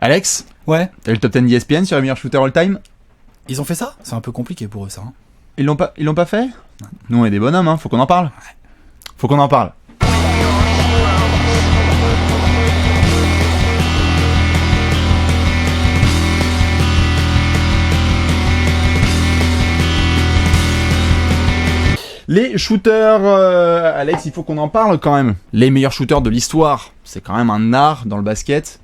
Alex, Ouais. t'as eu le top 10 d'ESPN sur les meilleurs shooters all-time? Ils ont fait ça? C'est un peu compliqué pour eux, ça. Hein. Ils l'ont pas fait? Nous, on est des bonhommes, hein. Faut qu'on en parle. Faut qu'on en parle. Les shooters, Alex, il faut qu'on en parle quand même. Les meilleurs shooters de l'histoire, c'est quand même un art dans le basket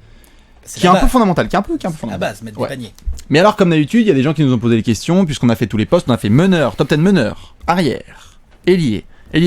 qui est un peu fondamental, qui est un peu La fondamental. base, mettre des paniers. Mais alors, comme d'habitude, il y a des gens qui nous ont posé des questions, puisqu'on a fait tous les postes, on a fait meneur, top 10 meneur, arrière, ailier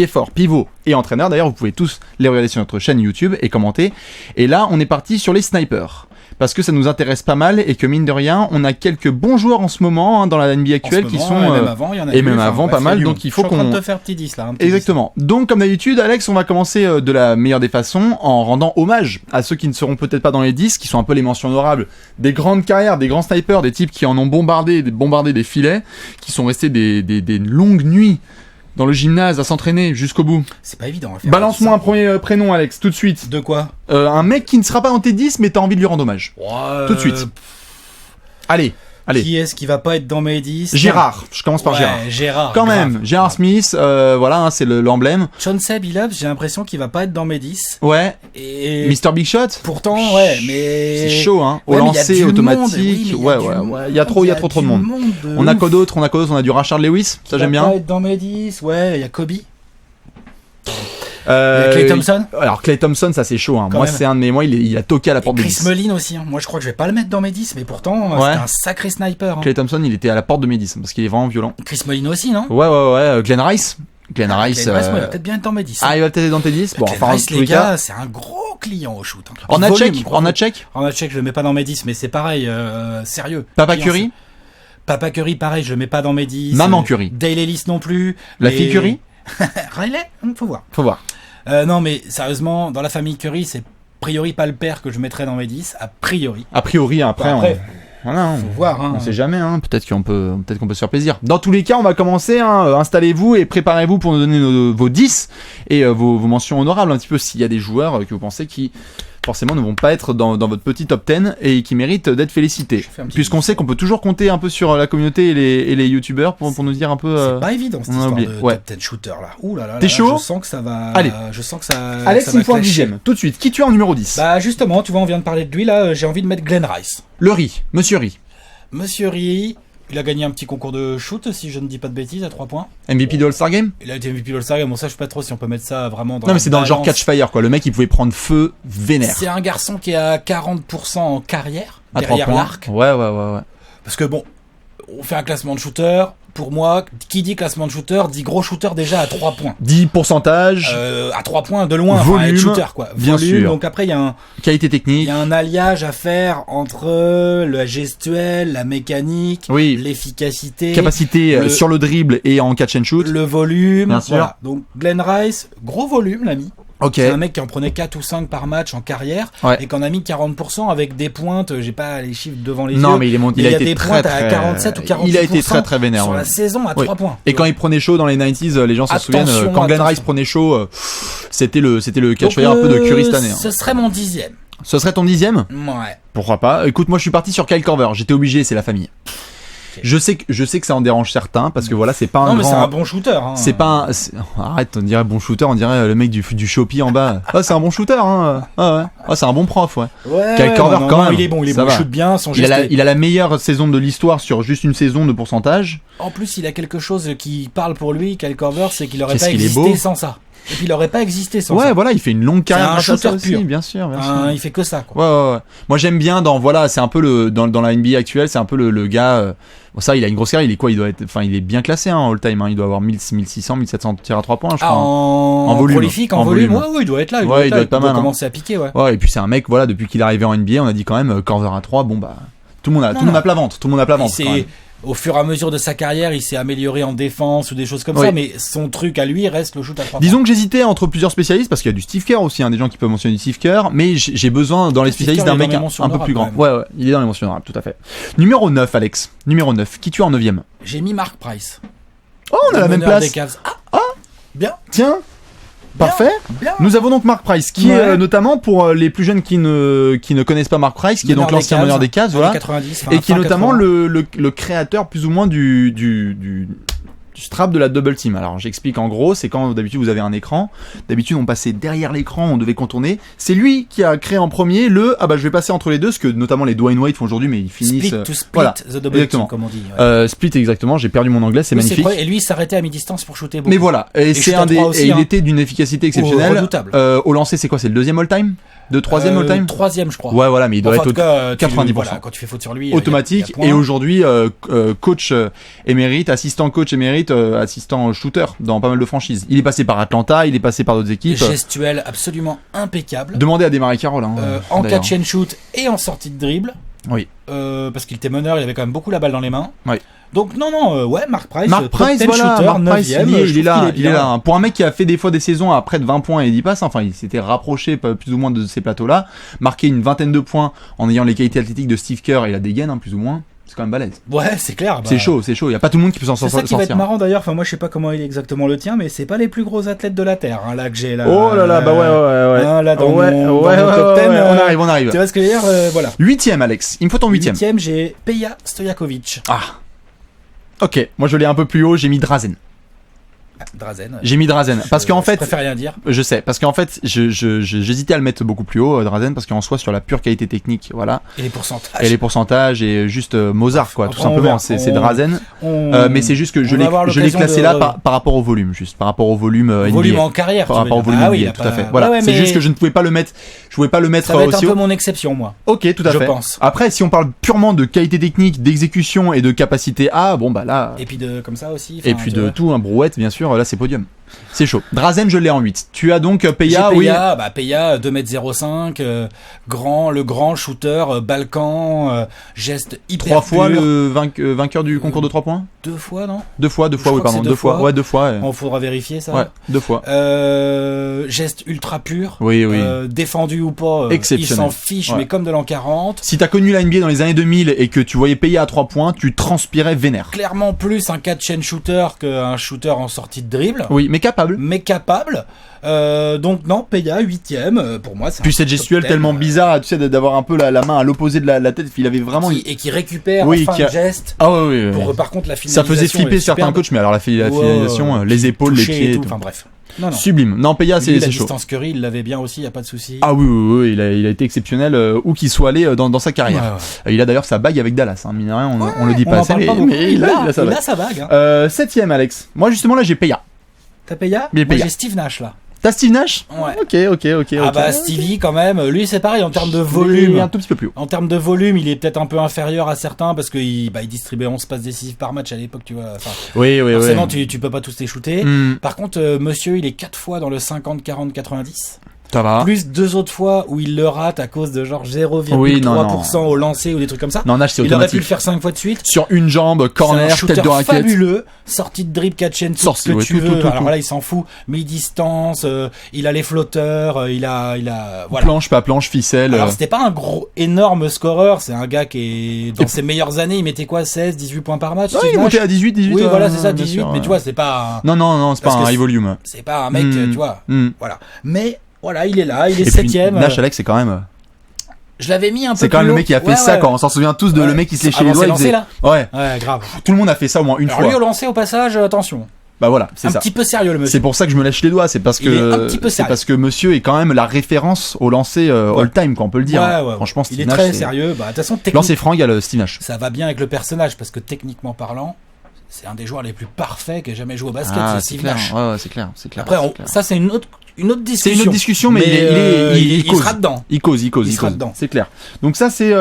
fort, pivot et entraîneur. D'ailleurs, vous pouvez tous les regarder sur notre chaîne YouTube et commenter. Et là, on est parti sur les snipers. Parce que ça nous intéresse pas mal et que mine de rien, on a quelques bons joueurs en ce moment hein, dans la NBA actuelle qui sont même avant, il y en a et eu, même avant pas mal. Donc il faut je suis en train qu'on de te faire petit 10 là. Un petit exactement. Donc comme d'habitude, Alex, on va commencer de la meilleure des façons en rendant hommage à ceux qui ne seront peut-être pas dans les 10, qui sont un peu les mentions honorables des grandes carrières, des grands snipers, des types qui en ont bombardé des filets, qui sont restés des longues nuits dans le gymnase à s'entraîner jusqu'au bout. C'est pas évident à faire. Balance-moi un premier prénom, Alex, tout de suite. De quoi? Un mec qui ne sera pas dans tes 10, mais t'as envie de lui rendre hommage. Tout de suite. Allez. Qui est-ce qui va pas être dans mes 10? Gérard. Je commence par Gérard. Gérard. Quand grave. même. Gérard Smith, voilà, hein, c'est l'emblème. Chauncey Billups, j'ai l'impression qu'il va pas être dans mes 10. Ouais. Et Mr. Big Shot. pourtant, ouais, mais C'est chaud, hein. Au Ouais, mais il y a lancer du automatique. monde, oui, Ouais. Il y a trop de monde. On a quoi d'autre? On a du Rashard Lewis. Ça, j'aime Il va bien. pas être dans mes 10. Ouais, il y a Kobe. Klay Klay Thompson. Alors, Klay Thompson, ça, c'est chaud, hein. Quand Moi, même. c'est un de mes, il a toqué à la porte de Chris 10. Mullin aussi. Hein. Moi, je crois que je vais pas le mettre dans mes 10, mais pourtant, Ouais. c'est un sacré sniper. Hein. Klay Thompson, il était à la porte de mes 10 parce qu'il est vraiment violent. Chris Mullin aussi, non? Ouais. Glenn Rice. Glenn Rice. Glenn Rice, moi, il va peut-être bien être dans mes 10. Ah, il va peut-être être dans tes 10. Bon, Glenn enfin, en Rice, tous les les cas. gars, c'est un gros client au shoot. Hein. En Volume, check, gros en volume. check. En check, je le mets pas dans mes 10, mais c'est pareil, sérieux. Papa Client, Curry. Papa Curry, pareil, je le mets pas dans mes 10. Maman Curry. Dale Ellis non plus. La fille Curry. Riley, faut voir. Faut voir. Non, mais sérieusement, dans la famille Curry, c'est a priori pas le père que je mettrais dans mes 10, a priori. A priori, après, voilà, Faut voir, hein. on sait jamais, hein. Peut-être qu'on peut se faire plaisir. Dans tous les cas, on va commencer, hein. Installez-vous et préparez-vous pour nous donner vos 10 et vos mentions honorables, un petit peu s'il y a des joueurs que vous pensez qui forcément ne vont pas être dans votre petit top 10 et qui méritent d'être félicités. Je fais un petit Puisqu'on sait qu'on peut toujours compter un peu sur la communauté et les youtubeurs pour nous dire un peu. C'est pas évident cette on a histoire oublié. de Ouais. top 10 shooter là. Ouh là là. T'es chaud? Je sens que ça va. Allez. Je sens que ça. Alex, ça il va me faut un clasher. dixième. Tout de suite. Qui tu as en numéro 10? Bah justement, tu vois, on vient de parler de lui là. J'ai envie de mettre Glenn Rice. Le Riz. Monsieur Riz. Monsieur Riz, il a gagné un petit concours de shoot, si je ne dis pas de bêtises, à 3 points. MVP de All-Star Game? Il a été MVP All-Star Game. Bon, ça, je sais pas trop si on peut mettre ça vraiment dans. Non, la mais c'est dans le genre balance. catch fire, quoi. Le mec, il pouvait prendre feu vénère. C'est un garçon qui est à 40% en carrière, À 3 derrière points. l'arc. Ouais. Parce que bon, on fait un classement de shooter. Pour moi, qui dit classement de shooter dit gros shooter déjà à 3 points. 10 pourcentage, À 3 points de loin, Volume, enfin, être shooter quoi. bien Volume, sûr. donc après il qualité technique. y a un alliage à faire entre la gestuelle, la mécanique, Oui. l'efficacité, Capacité sur le dribble et en catch and shoot. le volume. Bien sûr. Voilà. Donc Glenn Rice, gros volume l'ami. Ok. C'est un mec qui en prenait 4 ou 5 par match en carrière Ouais. et qu'on a mis 40% avec des pointes, j'ai pas les chiffres devant les yeux. Non, mais il est monté. mais Il a il y a été des très pointes à très. 47 ou 48%. Il a été très vénère. sur ouais. la saison à Oui. 3 points. Et quand il prenait chaud dans les 90s, les gens s'en Attention, souviennent. Quand Glenn attention. Rice prenait chaud, c'était le catch Donc, fire un peu de Curry cette année. hein. Ce serait mon 10e. Ce serait ton 10e? Ouais. Pourquoi pas? Écoute, moi je suis parti sur Kyle Korver. J'étais obligé, c'est la famille. Ok. Je sais que ça en dérange certains parce que voilà, c'est pas un Non, mais grand. c'est un bon shooter. Hein. C'est pas un... Arrête, on dirait bon shooter, on dirait le mec du Shopee en bas. Ah, c'est un bon shooter, hein. Ah ouais. Ah, c'est un bon prof, ouais. Ouais, Kyle Korver, non, quand non, même. il est bon, Ça il va. shoot bien, son Il geste. a la meilleure saison de l'histoire sur juste une saison de pourcentage. En plus, il a quelque chose qui parle pour lui, Kyle Korver, c'est qu'il aurait Qu'est-ce pas qu'il est existé beau. sans ça. Et puis il aurait pas existé sans Ouais, ça. voilà, il fait une longue carrière un grâce à ça shooter aussi, pur. bien sûr. Il fait que ça, quoi. Ouais. Moi j'aime bien voilà, c'est un peu dans la NBA actuelle, c'est un peu le gars. Bon, ça, il a une grosse carrière, il est quoi? Il est bien classé hein, all time. Hein, il doit avoir 1600, 1700 tirs à 3 points, je crois. En volume. prolifique, en En volume. volume. Ouais, il doit être là. Ouais, il doit être pas il doit mal, hein. commencer à piquer, ouais. Ouais, et puis c'est un mec, voilà, depuis qu'il est arrivé en NBA, on a dit quand même Korver à 3, bon bah. Tout le monde a plat ventre. Tout le monde a plat ventre. quand même. Au fur et à mesure de sa carrière, il s'est amélioré en défense ou des choses comme Oui. ça, mais son truc à lui reste le shoot à 3 Disons que j'hésitais entre plusieurs spécialistes parce qu'il y a du Steve Kerr aussi, hein, des gens qui peuvent mentionner du Steve Kerr, mais j'ai besoin dans les Steve spécialistes Kerr, d'un il est mec dans les un mentions peu plus grand. honorables, Ouais, il est dans les mentions honorables, tout à fait. Numéro 9, Alex. Numéro 9. Qui tu as en 9ème? J'ai mis Mark Price. Oh, on a la même meneur place. des Cavs. Bien. Tiens. Parfait. Bien. Nous avons donc Mark Price, qui Ouais. est notamment pour les plus jeunes qui ne connaissent pas Mark Price, qui est donc l'ancien meneur des cases, voilà. 90, Et qui est fin notamment 80. le créateur plus ou moins du strap de la double team. Alors j'explique en gros, c'est quand d'habitude vous avez un écran, d'habitude on passait derrière l'écran, on devait contourner. C'est lui qui a créé en premier je vais passer entre les deux, ce que notamment les Dwayne Wade font aujourd'hui, mais ils finissent... Split to split, voilà, the double exactement. team, comme on dit. Ouais. Split exactement, j'ai perdu mon anglais, c'est Oui, magnifique. vrai, et lui, il s'arrêtait à mi-distance pour shooter beaucoup. Mais voilà, et c'est shoot à un des, trois aussi, et hein. il était d'une efficacité exceptionnelle. Redoutable. Au lancer, c'est quoi? C'est le deuxième all-time? Troisième all-time? Troisième, je crois. Ouais, voilà, mais il doit Enfin, en être tout cas, 90%. Voilà, quand tu fais faute sur lui, automatique. il y a point. Et aujourd'hui, coach émérite, assistant coach émérite, assistant shooter dans pas mal de franchises. Il est passé par Atlanta, il est passé par d'autres équipes. Gestuel absolument impeccable. Demandez à Desmarais Carroll. Hein, En d'ailleurs. catch and shoot et en sortie de dribble. Oui. Parce qu'il était meneur, il avait quand même beaucoup la balle dans les mains. Oui. Donc non, ouais, Mark Price, Mark top Price, 10 voilà, shooter, Mark Price, 9e, il est là, il est là. bien. Pour un mec qui a fait des fois des saisons à près de 20 points et 10 passes, enfin, il s'était rapproché plus ou moins de ces plateaux-là, marqué une vingtaine de points en ayant les qualités athlétiques de Steve Kerr et la dégaine, hein, plus ou moins. C'est quand même balèze. Ouais, c'est clair. C'est chaud. Il y a pas tout le monde qui peut s'en C'est sortir. ça qui va être marrant d'ailleurs. Enfin, moi, je sais pas comment il est exactement le tien, mais c'est pas les plus gros athlètes de la terre, hein, là que j'ai là. Oh là là, bah ouais. Hein, là, dans ouais, mon ouais, top 10, on arrive. Tu vois ce que je veux dire, voilà. 8ème, Alex. Il me faut ton 8ème. 8ème, j'ai Peja Stojakovic. Ah. Ok, moi je l'ai un peu plus haut, j'ai mis Drazen. Drazen. J'ai mis Drazen. Parce qu'en Je fait. préfère rien dire. Je sais, parce qu'en fait, j'hésitais à le mettre beaucoup plus haut, Drazen, parce qu'en soi, sur la pure qualité technique, voilà. Et les pourcentages. Et les pourcentages, et juste Mozart, quoi, tout Après, on simplement. verra. C'est Drazen. Mais Mais c'est juste que je on va avoir l'ai l'occasion classé de- là par rapport au volume, juste. Par rapport au volume volume NBA. en carrière. Par tu rapport au veux volume dire. NBA, il a tout pas- à fait. Voilà. Ouais, C'est mais juste que je ne pouvais pas le mettre, ça va être un aussi peu haut. mon exception, moi. Ok, tout à je fait. pense. Après, si on parle purement de qualité technique, d'exécution et de capacité A, bon, bah là. Et puis de comme ça aussi. Et enfin, puis tu de vois. tout, un brouette, bien sûr, là c'est podium. C'est chaud. Drazen, je l'ai en 8. Tu as donc J'ai Peja, oui. Peja, 2m05, le grand shooter, Balkan, geste hyper 3 fois pur. le vainqueur du concours de 3 points 2 fois, non? 2 fois, Je crois oui, que pardon. c'est 2 deux fois. fois. Ouais, 2 fois. On faudra vérifier ça. Ouais, 2 fois. Geste ultra pur. Oui. Défendu ou pas, il Exceptionnel. s'en fiche, Ouais. mais comme de l'an 40. Si t'as connu la NBA dans les années 2000 et que tu voyais Peja à 3 points, tu transpirais vénère. Clairement plus un catch and shooter qu'un shooter en sortie de dribble. Oui, mais capable. Mais capable. Donc non, Peja 8ème, pour moi c'est Puis un cette top gestuelle 10, tellement bizarre, tu sais, d'avoir un peu la main à l'opposé de la tête, il avait vraiment... et qui récupère Oui, en fin qui a- de geste. Ah oui. Pour, par contre, la Ça finalisation faisait flipper est certains superbe. coachs, mais alors la finalisation, les épaules, les Toucher pieds... et et tout. tout. Enfin bref. Non. Sublime. Non, Peja, Lui, c'est la chaud. distance Curry, il l'avait bien aussi, y a pas de souci. Ah oui, il a été exceptionnel où qu'il soit allé dans sa carrière. Ouais. Il a d'ailleurs sa bague avec Dallas, hein, mine de rien, on le dit On pas en assez, parle pas beaucoup. mais il a sa bague. sa bague. Hein. 7ème, Alex. Moi, justement, là, j'ai Peja. T'as Peja? Mais Moi, Peja. j'ai Steve Nash là. T'as Steve Nash? Ouais. Ok. Ah bah Stevie quand même, lui c'est pareil en termes de Il est volume. un tout petit peu plus haut. En termes de volume, il est peut-être un peu inférieur à certains parce qu'il distribuait 11 passes décisives par match à l'époque, tu vois. Enfin, Oui. forcément, tu peux pas tous les shooter. Hmm, Par contre, monsieur, il est 4 fois dans le 50-40-90. ça va. Plus 2 autres fois où il le rate à cause de genre 0,3% Oui, non. au lancer ou des trucs comme ça. Non, Nash, c'est Il aurait pu automatique. le faire 5 fois de suite. Sur une jambe, C'est un corner, shooter tête de raquette. fabuleux, sortie de dribble, catch and shoot, Sorti, ce que ouais, tu tout, veux. tout. Alors là, il s'en fout. Mi-distance, il a les flotteurs, il a, voilà. Planche, pas planche, ficelle. Alors c'était pas un gros énorme scoreur, c'est un gars qui est dans ses meilleures années, il mettait quoi, 16, 18 points par match. Ouais, Steve il Nash montait à 18. Oui, voilà, c'est ça, bien 18, sûr, mais tu vois, c'est pas Non, c'est pas Parce un que high volume. c'est pas un mec, Hmm. tu vois. Hmm. Voilà. Mais voilà, il est là, il est Et puis, 7ème. Nash, Alex, c'est quand même. Je l'avais mis un peu C'est quand plus même le haut. mec qui a fait Ouais, ça, ouais. quoi. On s'en souvient tous de Ouais. le mec qui se léchait Avant les doigts. ses il faisait- lancers, Ouais. Ouais, grave. Tout le monde a fait ça au moins une Alors fois. lui au lancer au passage, attention. Bah voilà, c'est Un ça. petit peu sérieux le monsieur. C'est pour ça que je me lèche les doigts, c'est parce Il est un que petit peu c'est sérieux. parce que monsieur est quand même la référence au lancer all time, quoi, on peut le dire. Ouais. Franchement, il Steve est Nash, très c'est- sérieux. Bah de toute façon, Lancer franc égale Steve Nash. ça va bien avec le personnage parce que techniquement parlant, c'est un des joueurs les plus parfaits qui ait jamais joué au basket, Ah, c'est c'est Steve clair. Nash. Ouais, c'est clair. Après, c'est clair. ça c'est une autre discussion. C'est une autre discussion, mais il il sera dedans. Il cause. Il sera dedans. C'est clair. Donc ça, c'est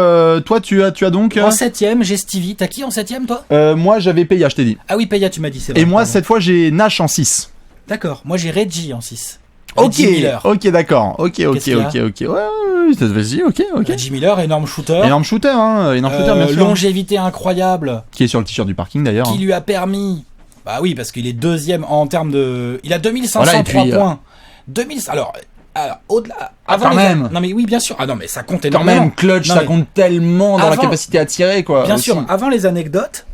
toi, tu as donc. En 7ème, j'ai Stevie. T'as qui en 7ème, toi? Moi, j'avais Peja, je t'ai dit. Ah oui, Peja, tu m'as dit, c'est vrai. Et moi, pardon. cette fois, j'ai Nash en 6. D'accord. Moi, j'ai Reggie en 6. Ok, Reggie Miller. ok, d'accord. Ok. Qu'est-ce qu'il y a Ouais, vas-y, ok. Reggie Miller, énorme shooter. Énorme shooter, bien sûr. Longévité incroyable. Qui est sur le t-shirt du parking d'ailleurs. Qui lui a permis. Bah oui, parce qu'il est deuxième en termes de. Il a 2503 Voilà, et puis, points. 2000. Alors au-delà. Avant quand les- même. Non mais oui, bien sûr. Ah non mais ça compte Quand énormément. même, clutch, Non, ça mais- compte tellement dans la Avant- capacité à tirer, quoi. Bien aussi. sûr. Avant les anecdotes,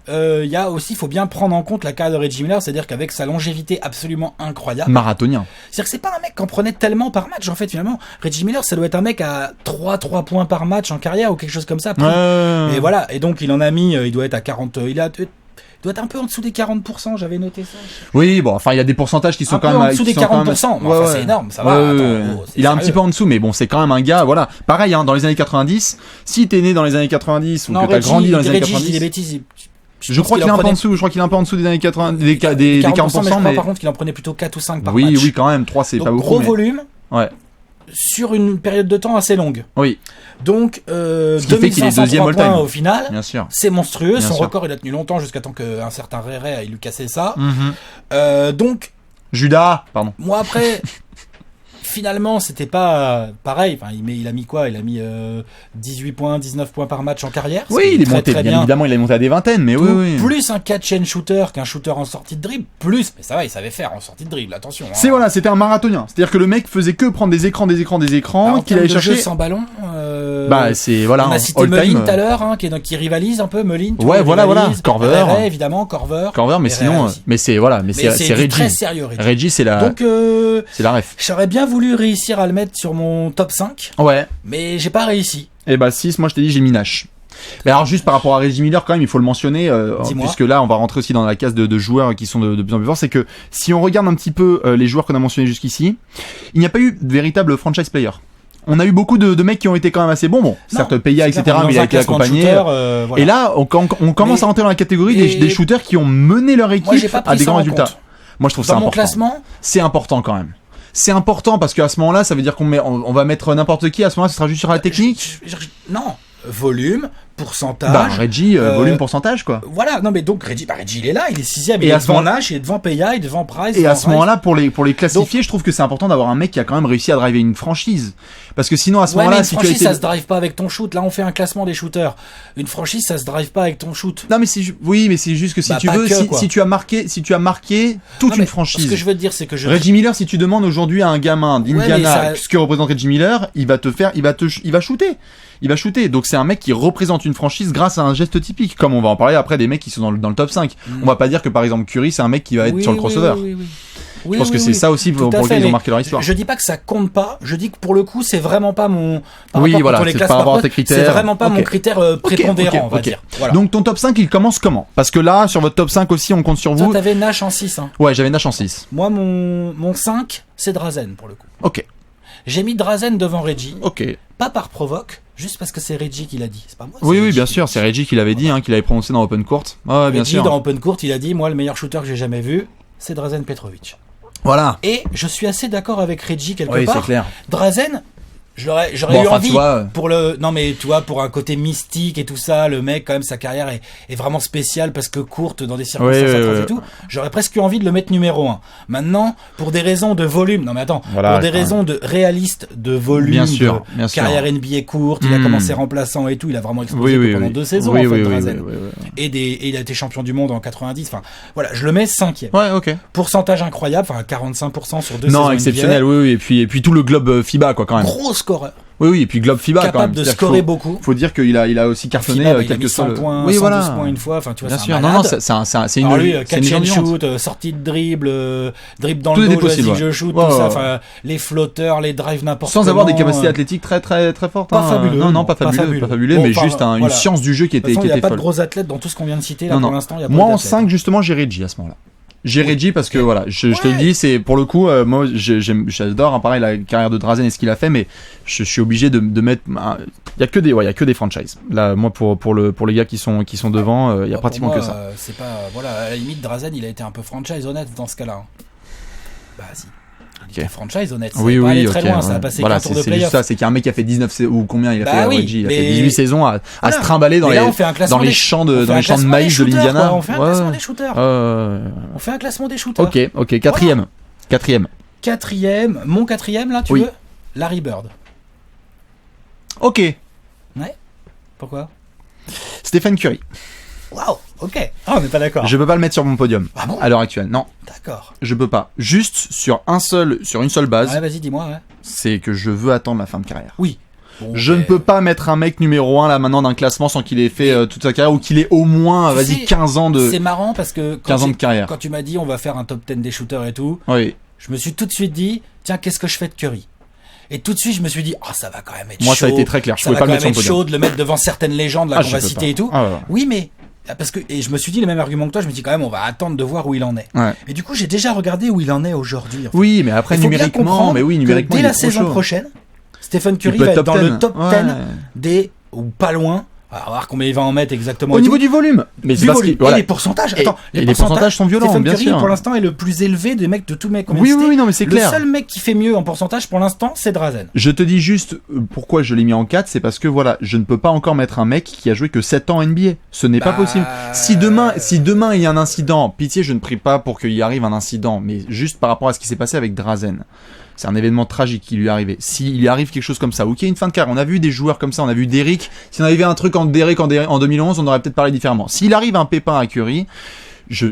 faut bien prendre en compte la carrière de Reggie Miller, c'est-à-dire qu'avec sa longévité absolument incroyable. Marathonien. C'est-à-dire que c'est pas un mec qui en prenait tellement par match, en fait, finalement. Reggie Miller, ça doit être un mec à 3 points par match en carrière ou quelque chose comme ça. Et voilà. Et donc, il en a mis, il doit être à 40, il doit être un peu en dessous des 40%, j'avais noté ça. Oui, bon, enfin, il y a des pourcentages qui sont quand même... en dessous des 40%, mais enfin, c'est énorme, ça va. Attends, il est un petit peu en dessous, mais bon, c'est quand même un gars, voilà. Pareil, hein, dans les années 90, si t'es né dans les années 90 ou que t'as grandi dans les années 90... Je dis des bêtises. Je crois qu'il est un peu en dessous, des années 80, des 40%, mais je crois par contre qu'il en prenait plutôt 4 ou 5 par match. Oui, quand même, 3 c'est donc, pas beaucoup. Gros volume. Ouais. Sur une période de temps assez longue. Oui. Donc, ce qui fait qu'il est deuxième all-time points au final. Bien sûr. C'est monstrueux. Bien Son sûr. record, il a tenu longtemps jusqu'à temps qu'un certain Rere il lui cassait ça. Donc. Judas, pardon. Moi après. Finalement, c'était pas pareil. Enfin, il a mis quoi ? Il a mis 18 points, 19 points par match en carrière. Oui, il est monté, bien évidemment, il est monté à des vingtaines, mais oui. Plus un catch and shooter qu'un shooter en sortie de dribble, plus. Mais ça va, il savait faire en sortie de dribble, attention. Hein. C'était un marathonien. C'est-à-dire que le mec faisait que prendre des écrans, qu'il allait chercher. Sans ballon. C'est, voilà, on a cité Melin tout à l'heure, hein, qui rivalise un peu, Melin. Ouais, voilà. Corver. Évidemment, Corver, mais sinon, c'est Reggie. Très sérieux, Reggie. Reggie, c'est la. Donc, c'est la ref. J'aurais bien voulu réussir à le mettre sur mon top 5. Ouais. Mais j'ai pas réussi. Et 6, moi je t'ai dit, j'ai mis Nash. Mais alors juste par rapport à Reggie Miller quand même il faut le mentionner puisque là on va rentrer aussi dans la case de joueurs qui sont de plus en plus forts, c'est que si on regarde un petit peu les joueurs qu'on a mentionnés jusqu'ici, il n'y a pas eu de véritable franchise player. On a eu beaucoup de mecs qui ont été quand même assez bons, certes Peya etc, mais il a été accompagné voilà. Et là on commence à rentrer dans la catégorie des shooters qui ont mené leur équipe à des grands résultats. Moi je trouve ça important. Dans mon classement, c'est important quand même. C'est important parce qu'à ce moment-là, ça veut dire on va mettre n'importe qui. À ce moment-là, ce sera juste sur la technique. Non, volume, pourcentage. Reggie, volume, pourcentage, quoi. Voilà, non mais donc Reggie, il est là, il est 6ème, il est devant Nash, il est devant Peya, il est devant Price. Et à ce moment-là, pour les classifier, je trouve que c'est important d'avoir un mec qui a quand même réussi à driver une franchise. Parce que sinon, à ce moment-là, si franchise, ça se drive pas avec ton shoot. Là, on fait un classement des shooters. Une franchise, ça se drive pas avec ton shoot. Non, mais mais c'est juste que si tu veux, si tu as marqué toute une franchise. Ce que je veux te dire, c'est que Reggie Miller, si tu demandes aujourd'hui à un gamin d'Indiana ce que représente Reggie Miller, il va shooter. Il va shooter. Donc c'est un mec qui représente une franchise grâce à un geste typique. Comme on va en parler après des mecs qui sont dans le top 5. On va pas dire que par exemple Curry, c'est un mec qui va être sur le crossover. Je pense que c'est ça aussi pour lequel ils ont marqué leur histoire. Je dis pas que ça compte pas. Je dis que pour le coup, c'est vraiment pas mon. C'est par rapport à tes critères. C'est vraiment pas mon critère prépondérant, on va dire. Voilà. Donc ton top 5, il commence comment ? Parce que là, sur votre top 5 aussi, on compte sur vous. Toi, t'avais Nash en 6. Hein. Ouais, j'avais Nash en 6. Moi, mon 5, c'est Drazen pour le coup. Ok. J'ai mis Drazen devant Reggie. Ok. Pas par provoque, juste parce que c'est Reggie qui l'a dit. C'est pas moi. Oui, bien sûr, c'est Reggie qui l'avait dit, qu'il avait prononcé dans Open Court. Ouais, bien sûr. Dans Open Court, il a dit, moi, le meilleur shooter que j'ai jamais vu, c'est Drazen Petrovic. Voilà. Et je suis assez d'accord avec Reggie quelque part. Oui, c'est clair. Drazen, j'aurais eu envie pour un côté mystique et tout ça, le mec quand même sa carrière est vraiment spéciale parce que courte dans des circonstances atroces et tout. J'aurais presque eu envie de le mettre numéro 1. Maintenant, pour des raisons de volume, pour des raisons de réaliste de volume, bien sûr. Carrière NBA courte, il a commencé remplaçant et tout, il a vraiment explosé pendant 2 saisons Drazen. Et il a été champion du monde en 90. Enfin, voilà, je le mets 5e. Ouais, ok. Pourcentage incroyable, 45% sur 2 saisons. Non, exceptionnel, oui, et puis tout le globe FIBA quoi quand même. Gros scoreur. Oui, et puis globe FIBA capable quand même. De scorer beaucoup. Faut dire qu'il a aussi cartonné quelques 100 points, 112 points une fois, enfin tu vois, bien sûr. Non, c'est une lui, catch and shoot, sortie de dribble dans le dos, je shoot, tout ça, enfin les flotteurs, les drives n'importe comment. Sans avoir des capacités athlétiques très très très fortes. Pas fabuleux. Non, pas fabuleux, mais juste une science du jeu qui était folle. Il n'y a pas de gros athlètes dans tout ce qu'on vient de citer là pour l'instant, moi en 5 justement, j'ai Reggie à ce moment-là. J'ai Reggie parce que voilà, je te le dis, c'est pour le coup, moi j'adore pareil la carrière de Drazen et ce qu'il a fait, mais je suis obligé de mettre, il y a que des franchises. Là, moi pour les gars qui sont devant, il y a pratiquement moi, que ça. C'est pas à la limite Drazen, il a été un peu franchise honnête dans ce cas-là. Bah si. Okay. Franchise honnête, ça va aller très loin, ça a passé qu'un tour de playoff. C'est juste ça, c'est qu'il y a un mec qui a fait 19 ou combien il a fait Reggie, il a fait 18 saisons à se trimballer dans les champs de maïs de l'Indiana. On fait un classement des shooters. On fait un classement des shooters. OK, quatrième. Mon quatrième là, tu veux Larry Bird. OK. Ouais. Pourquoi Stephen Curry. Waouh, ok. Ah, on n'est pas d'accord. Je peux pas le mettre sur mon podium à l'heure actuelle. Non. D'accord. Je peux pas. Juste sur une seule base. Ouais, vas-y, dis-moi. Ouais. C'est que je veux attendre la fin de carrière. Oui. je ne peux pas mettre un mec numéro 1 là maintenant d'un classement sans qu'il ait fait toute sa carrière ou qu'il ait au moins 15 ans de. C'est marrant parce que 15 ans de carrière. Quand tu m'as dit on va faire un top 10 des shooters et tout, je me suis tout de suite dit tiens, qu'est-ce que je fais de Curry? Et tout de suite, je me suis dit, ça va quand même être chaud. Moi, ça a été très clair. Je pouvais pas le mettre sur le podium. Chaud de le mettre devant certaines légendes là qu'on va citer et tout. Oui, mais et je me suis dit le même argument que toi. Je me dis quand même, on va attendre de voir où il en est. Et du coup, j'ai déjà regardé où il en est aujourd'hui. En fait. Oui, mais après numériquement, dès la saison prochaine, Stephen Curry va être dans le top 10 des ou pas loin. Alors, on va voir combien il va en mettre exactement. Au niveau du volume. Mais du volume. Et les pourcentages. Attends, les pourcentages sont violents, Stephen bien Curry, sûr. pour l'instant, est le plus élevé des mecs de tous mes Oui, non, mais c'est clair. Le seul mec qui fait mieux en pourcentage pour l'instant, c'est Drazen. Je te dis juste pourquoi je l'ai mis en 4, c'est parce que voilà, je ne peux pas encore mettre un mec qui a joué que 7 ans en NBA. Ce n'est pas possible. Si demain il y a un incident, pitié, je ne prie pas pour qu'il y arrive un incident, mais juste par rapport à ce qui s'est passé avec Drazen. C'est un événement tragique qui lui est arrivé. S'il lui arrive quelque chose comme ça, ou qu'il y a une fin de carrière, on a vu des joueurs comme ça, on a vu Derrick. Si on avait vu un truc en Derrick en 2011, on aurait peut-être parlé différemment. S'il arrive un pépin à Curry, je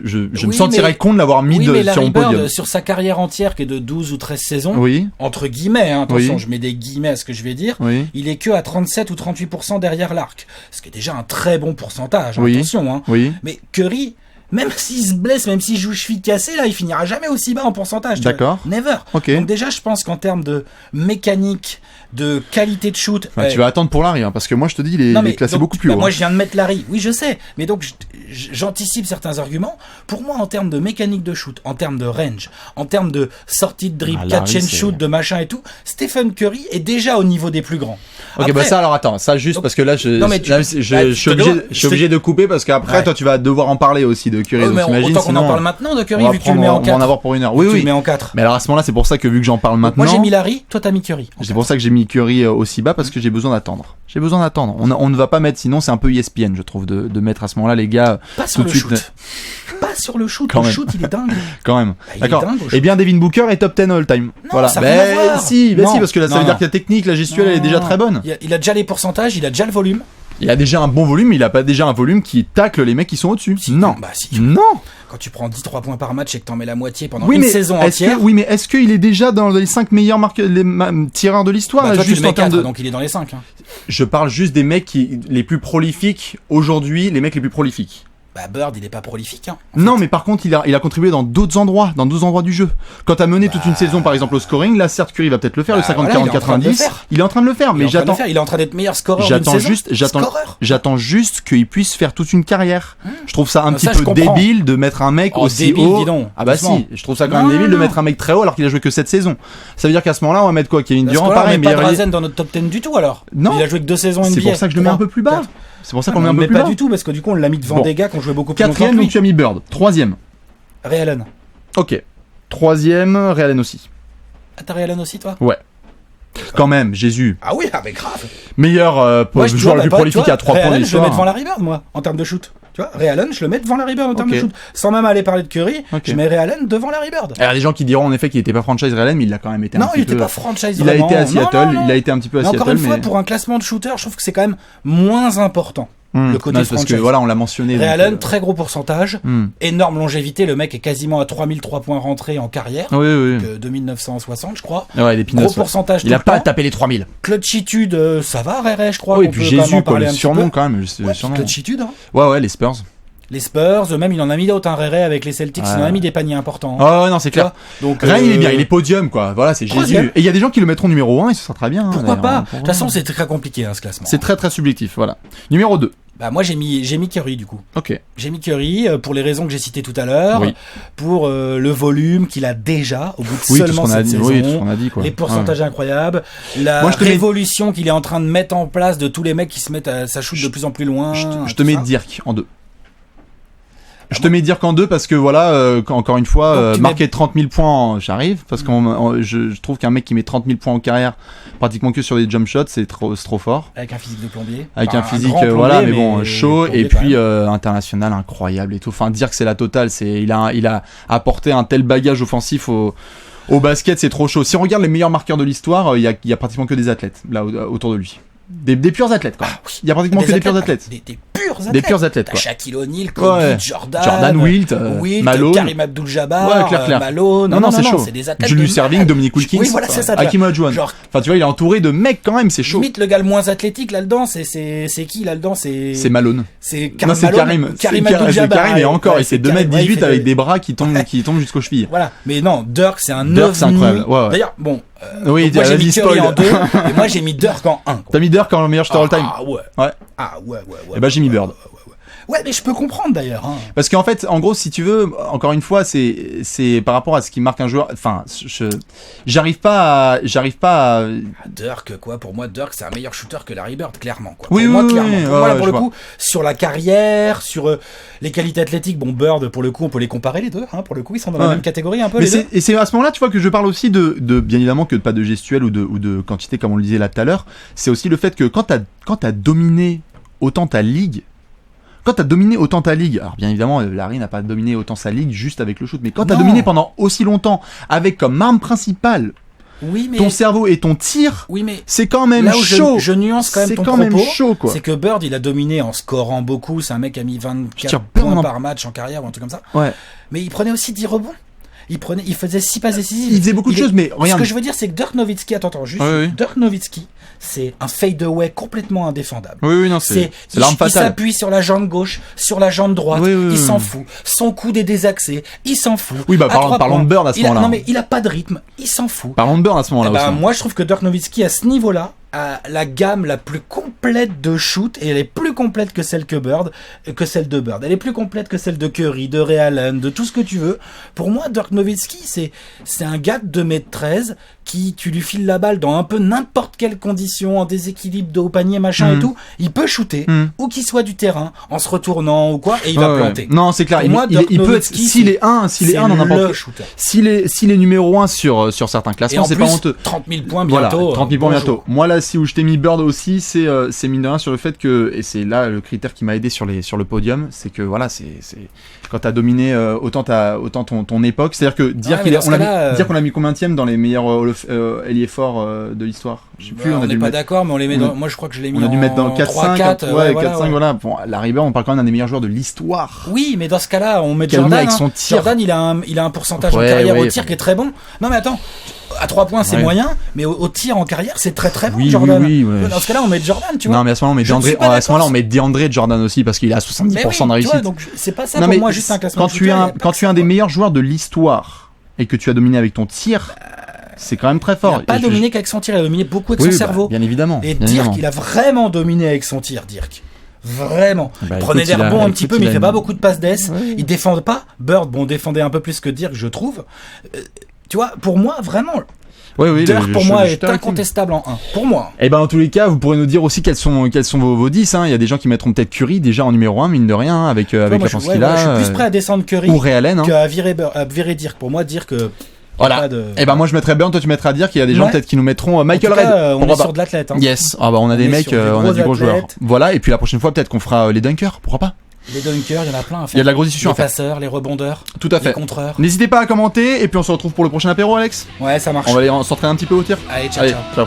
me sentirais con de l'avoir mis sur mon podium. Sur sa carrière entière qui est de 12 ou 13 saisons, entre guillemets, attention, je mets des guillemets à ce que je vais dire, il est que à 37 ou 38% derrière l'arc. Ce qui est déjà un très bon pourcentage, attention. Mais Curry, même s'il se blesse, même s'il joue cheville cassée, là, il finira jamais aussi bas en pourcentage. D'accord. Never. Okay. Donc déjà, je pense qu'en termes de mécanique, de qualité de shoot... tu vas attendre pour Larry, parce que moi, je te dis, il est classé beaucoup plus haut. Moi, je viens de mettre Larry. Oui, je sais. Mais donc, j'anticipe certains arguments. Pour moi, en termes de mécanique de shoot, en termes de range, en termes de sortie de dribble, catch and shoot, de machin et tout, Stephen Curry est déjà au niveau des plus grands. Ok, après, ça, alors attends, ça juste parce que là, je suis obligé de couper parce qu'après, toi, tu vas devoir en parler aussi de Curry. Donc, t'imagines, autant qu'on en parle maintenant de Curry, vu que tu le mets en 4. On va en avoir pour une heure. Oui. Tu le mets en 4. Mais alors à ce moment-là, c'est pour ça que vu que j'en parle maintenant. Moi, j'ai mis Larry, toi, t'as mis Curry. C'est pour ça que j'ai mis Curry aussi bas parce que j'ai besoin d'attendre. On ne va pas mettre, sinon c'est un peu ESPN, je trouve, de mettre à ce moment-là les gars. Pas sur le shoot. Pas sur le shoot. Le shoot, il est dingue. Quand même. D'accord. Et bien, Devin Booker est top 10 all-time. Voilà. Si, parce que là, ça veut dire que la technique, la gestuelle, elle est déjà très bonne. Il a déjà les pourcentages, il a déjà le volume. Il a déjà un bon volume, mais il a pas déjà un volume qui tacle les mecs qui sont au-dessus. Non. Non. Quand tu prends 10-3 points par match et que t'en mets la moitié pendant une saison entière. Mais est-ce qu'il est déjà dans les 5 meilleurs tireurs de l'histoire? Toi, juste tu le mets 4, donc il est dans les 5. Je parle juste des mecs les plus prolifiques aujourd'hui, les mecs les plus prolifiques. Bird, il est pas prolifique. Non, mais par contre, il a contribué dans d'autres endroits du jeu. Quand t'as mené toute une saison, par exemple, au scoring, là, certes, Curry va peut-être le faire, le 50-40-90. Il est en train de le faire, mais j'attends. Il est en train d'être meilleur scoreur d'une saison. J'attends juste qu'il puisse faire toute une carrière. Je trouve ça un petit peu débile de mettre un mec aussi haut. Si, je trouve ça quand même débile de mettre un mec très haut alors qu'il a joué que cette saison. Ça veut dire qu'à ce moment-là, on va mettre quoi? Kevin Durant, pareil, mais pas Drazen dans notre top 10 du tout alors. Non. Il a joué que 2 saisons NBA. C'est pour ça que je le mets un peu plus bas. C'est pour ça qu'on met un peu plus bas. Pas du tout, parce que du coup, on l'a mis devant des gars qui ont joué beaucoup plus longtemps. 4ème, donc tu as mis Bird. 3ème. Ray Allen. Ok. 3ème, Ray Allen aussi. Ah, t'as Ray Allen aussi, toi? Ouais. Quand même, Jésus. Ah oui, mais grave. Meilleur joueur le plus prolifique à 3 points de l'histoire. Je le mets devant Larry Bird, moi, en termes de shoot. Tu vois, Ray Allen, je le mets devant Larry Bird en termes de shoot. Sans même aller parler de Curry, je mets Ray Allen devant Larry Bird. Il y a des gens qui diront en effet qu'il n'était pas franchise Ray Allen, mais il l'a quand même été un petit peu. Non, il n'était pas franchise. Il a été à Seattle, il a été un petit peu à Seattle. Encore une fois, pour un classement de shooter, je trouve que c'est quand même moins important. Le côté franchise. Parce que voilà, on l'a mentionné. Ray Allen, très gros pourcentage, énorme longévité. Le mec est quasiment à 3003 points rentrés en carrière. Oui. 2960, je crois. Ouais, des peanuts. Gros pourcentage. Il a pas tapé les 3000. Clutchitude, ça va, Ray, je crois. Oui, et puis Jésus, quoi, le surnom quand même. Clutchitude. Ouais, les Spurs. Les Spurs, même il en a mis d'autres, un Ray avec les Celtics, il en a mis des paniers importants. Oh non, c'est clair. Donc Ray, il est bien, il est podium, quoi. Voilà, c'est Jésus. Et il y a des gens qui le mettront numéro 1 et ce sera très bien. Pourquoi pas? De toute façon, c'est très compliqué, ce classement. C'est très très subjectif, voilà. Numéro 2. Moi j'ai mis Curry du coup. Ok. J'ai mis Curry pour les raisons que j'ai citées tout à l'heure, pour le volume qu'il a déjà au bout de seulement cette saison, tout ce qu'on a dit, quoi. Les pourcentages incroyables, la révolution qu'il est en train de mettre en place de tous les mecs qui se mettent à sa shoot de plus en plus loin. Je te mets Dirk en 2. Je te mets Dirk en 2 parce que voilà, encore une fois, marquer 30 000 points, j'arrive, parce que je trouve qu'un mec qui met 30 000 points en carrière, pratiquement que sur les jump shots, c'est trop fort. Avec un physique de plombier. Avec un physique, voilà, mais bon, chaud, et puis international, incroyable et tout. Enfin, Dirk, c'est la totale, il a apporté un tel bagage offensif au basket, c'est trop chaud. Si on regarde les meilleurs marqueurs de l'histoire, il y a pratiquement que des athlètes, là, autour de lui. Des purs athlètes, quoi. Il y a pratiquement que des purs athlètes. Des purs athlètes. Des purs athlètes, quoi. Shaquille O'Neal, Kobe, Jordan, Wilt, Malone, Karim Abdul-Jabbar, clair. Malone. Non, c'est des athlètes. Julius Erving, Dominique Wilkins. Oui, voilà, c'est ça. Hakeem Olajuwon. Enfin, tu vois, il est entouré de mecs quand même, c'est chaud. Limite, le gars le moins athlétique là-dedans, c'est qui là-dedans? C'est Malone. C'est Karim Abdul-Jabbar. Karim, et encore, il fait 2m18 avec des bras qui tombent jusqu'aux chevilles. Voilà. Mais non, Dirk, c'est un Dirk, c'est incroyable. D'ailleurs, bon. Oui, moi j'ai mis Curry en 2 et moi j'ai mis Dirk en 1. T'as mis Dirk en meilleur shooter all-time? Ouais. Et bah j'ai mis Bird. Ouais, mais je peux comprendre d'ailleurs. Parce qu'en fait, en gros, si tu veux, encore une fois, c'est par rapport à ce qui marque un joueur. Enfin, j'arrive pas à. Dirk, quoi. Pour moi, Dirk, c'est un meilleur shooter que Larry Bird, clairement. Quoi. Oui, pour moi, oui, clairement. Oui, pour moi, là, pour le coup, sur la carrière, sur les qualités athlétiques, bon, Bird, pour le coup, on peut les comparer les deux. Pour le coup, ils sont dans la même catégorie un peu. Et c'est à ce moment-là, tu vois, que je parle aussi de bien évidemment que pas de gestuelle ou de quantité, comme on le disait là tout à l'heure. C'est aussi le fait que quand t'as dominé autant ta ligue. Alors bien évidemment, Larry n'a pas dominé autant sa ligue juste avec le shoot, mais quand t'as dominé pendant aussi longtemps avec comme arme principale ton cerveau et ton tir, c'est quand même là où chaud. Je nuance quand même ton propos. C'est quand même chaud, quoi. C'est que Bird, il a dominé en scorant beaucoup. C'est un mec qui a mis 24 points par match en carrière ou un truc comme ça. Ouais. Mais il prenait aussi 10 rebonds. Il faisait 6 passes décisives. Il faisait beaucoup de choses, mais regarde. Ce que je veux dire, c'est que Dirk Nowitzki, Dirk Nowitzki, c'est un fadeaway complètement indéfendable. Oui, c'est l'arme fatale. Il s'appuie sur la jambe gauche, sur la jambe droite, il s'en fout. Son coude est désaxé, il s'en fout. Oui, parlons de Bird à ce moment-là. Non, mais il a pas de rythme, il s'en fout. Parlons de Bird à ce moment-là aussi. Moi, je trouve que Dirk Nowitzki, à ce niveau-là, a la gamme la plus complète de shoot, et elle est plus complète que celle de Bird. Elle est plus complète que celle de Curry, de Ray Allen, de tout ce que tu veux. Pour moi, Dirk Nowitzki, c'est un gars de 2m13 qui, tu lui files la balle dans un peu n'importe quelle condition, en déséquilibre de haut panier, machin et tout, il peut shooter, ou qu'il soit du terrain, en se retournant ou quoi, et il va planter. Non, c'est clair. Il peut être, s'il est 1 dans n'importe quel, s'il est numéro 1 sur certains classements, c'est pas honteux. 30 000 points bientôt. Voilà, 30 000 points bientôt. Moi, là, si où je t'ai mis Bird aussi, c'est mine de rien sur le fait que, et c'est là le critère qui m'a aidé sur le podium, c'est que voilà, c'est quand t'as dominé autant ton époque, c'est-à-dire que dire qu'on l'a mis combienième dans les meilleurs ailiers forts de l'histoire. Je sais plus, on n'est pas d'accord, mais on les met dans. Moi, je crois que je l'ai mis. On a dû mettre dans 4-5. 4-5, voilà. Bon, Larry Bird, on parle quand même d'un des meilleurs joueurs de l'histoire. Oui, mais dans ce cas-là, on met Jordan. Avec son tir. Jordan, il a un pourcentage en carrière au tir qui est très bon. Non, mais attends. À 3 points, c'est moyen, mais au tir en carrière, c'est très très bon, Jordan. Oui. Dans ce cas-là, on met Jordan, tu vois. Non, mais à ce moment-là, on met DeAndre Jordan aussi parce qu'il a 70% de réussite. Donc, c'est pas ça pour moi, juste un classement. Quand tu es un des meilleurs joueurs de l'histoire et que tu as dominé avec ton tir, c'est quand même très fort. Il n'a pas dominé qu'avec son tir, il a dominé beaucoup avec son cerveau. Bien évidemment. Et Dirk, il a vraiment dominé avec son tir, Dirk. Vraiment. Il prenait des rebonds un petit peu, mais il fait pas beaucoup de passes d'ess. Il défendait pas. Bird, défendait un peu plus que Dirk, je trouve. Tu vois, pour moi, vraiment. Dirk, pour moi, est incontestable en 1. Pour moi. Et en tous les cas, vous pourrez nous dire aussi quels sont vos 10. Il y a des gens qui mettront peut-être Curry déjà en numéro 1, mine de rien, avec la force qu'il a. Je suis plus prêt à descendre Curry ou Ray Allen, qu'à virer Dirk. Pour moi, Dirk. Voilà. Moi je mettrais Bird, toi tu mettrais Dirk. Il y a des gens peut-être qui nous mettront Michael Red. On est sur de l'athlète. Yes. On a des mecs, on a des gros joueurs. Voilà. Et puis la prochaine fois, peut-être qu'on fera les dunkers. Pourquoi pas? Les dunkers, il y en a plein à faire. Il y a de la grosse discussion à faire. Les passeurs, les rebondeurs. Tout à fait. Les contreurs. N'hésitez pas à commenter et puis on se retrouve pour le prochain apéro, Alex. Ouais, ça marche. On va aller s'entraîner un petit peu au tir. Allez, ciao. Ciao.